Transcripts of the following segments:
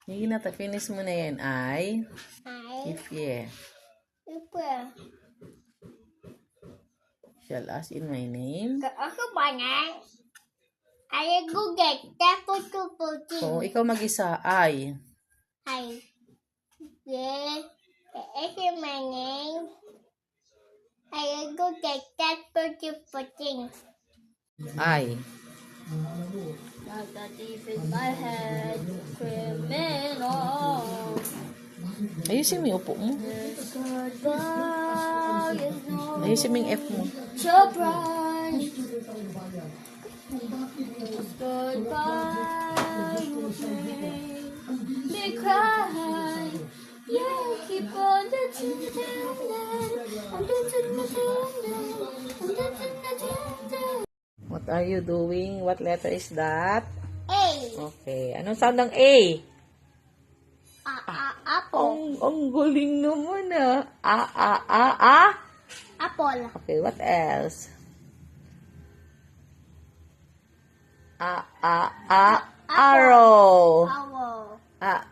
Hindi na, finish mo na yan. If yeah. Shall ask in my name. Ako ba na? Ay, gugat. Tapos tuputin. Oo, ikaw mag-isa. I. Ay. Yeah. Ito my name. Ay, gugat. Tapos tuputin. I. Not that deep in my head. Criminal. Ayusin mo yung upo mo. Goodbye. Ayusin mo yung F mo. Surprise. Goodbye. Me cry. Yeah, keep on dancing. I'm dancing the I'm dancing the What are you doing? What letter is that? A. Okay. Anong sound ng A? Apple. Ang galing naman ah. Apple. Okay, what else? Arrow. Owl. Ant.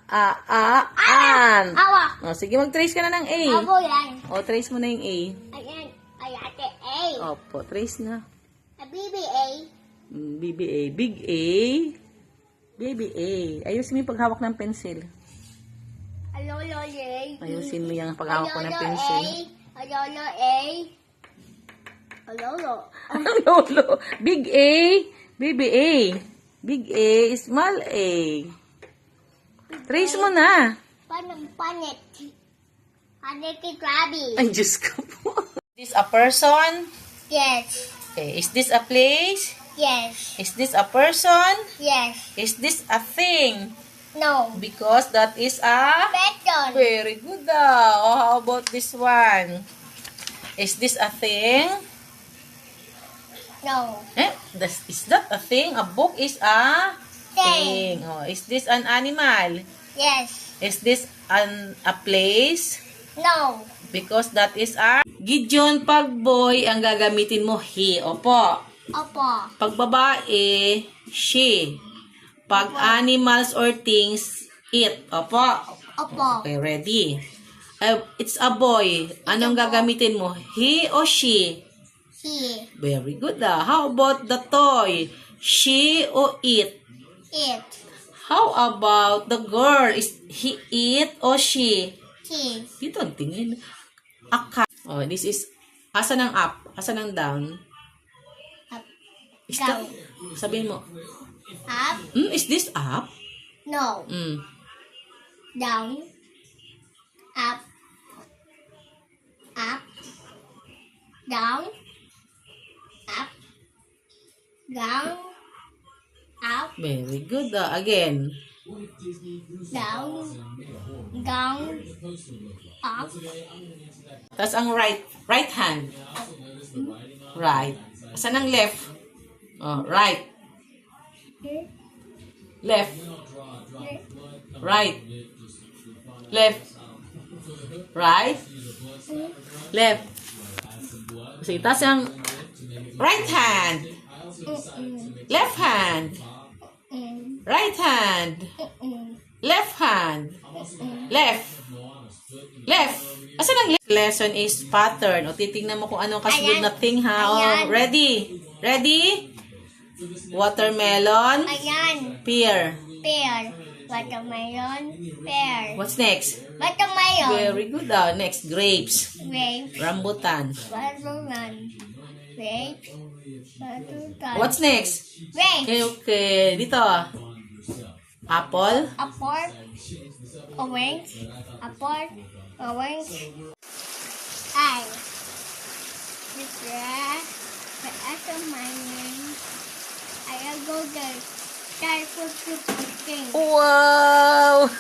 Awa. Oh, sige, mag-trace ka na ng A. Owl yan. O, trace mo na yung A. Ayan. Ay, ate A. Opo, trace na. A BBA. BBA. Big A. Baby A. Ayusin mo yung paghawak ng pencil. Alolo A. Ayusin mo yung paghawak ko ng pencil. Alolo A. Alolo. Lolo. Big A. Baby A. Big A. Small A. Trace mo na. Panit. Panit Krabby. Ay, Diyos ko po. Is this a person? Yes. Okay. Is this a place? Yes. Is this a person? Yes. Is this a thing? No. Because that is a... Beton. Very good daw. Oh, how about this one? Is this a thing? No. Is that a thing? A book is a Thing. thing. Oh, is this an animal? Yes. Is this a place? No. Because that is a... Gideon, pag boy, ang gagamitin mo, he. Opo. Opo. Pag babae, she. Pag animals or things, it. Opo. Opo. Okay, ready? It's a boy. Anong gagamitin mo? He or she? He. Very good ah. How about the toy? She or it? It. How about the girl? Is he it or she? He. Dito ang tingin. Aka. Oh, this is asan ang up? Asan ang down? Up. Is Down. Sabihin mo. Up. Is this up? No. Down. Up. Up. Down. Up. Down. Up. Very good ah. Again. Down. Down. Up. Tapos ang right hand. Right. Asan ang left? Oh, right. Left. Right. Left. Right. Left. Sige, tapos ang right hand. Left hand. Right hand. Left hand. Left. Left. Asan ang left? Lesson is pattern. O titingnan mo kung anong kasunod na thing ha. O, ready? Ready? Watermelon. Ayan. Pear. Pear. Watermelon. Pear. What's next? Watermelon. Very good daw. Next, grapes. Grape. Rambutan. Watermelon. Grape. Watermelon. What's next? Grape. Okay. Dito. Apple. Apple. Orange. Apple. Orange. I. The after my name. I go there. Start with the thing. Wow!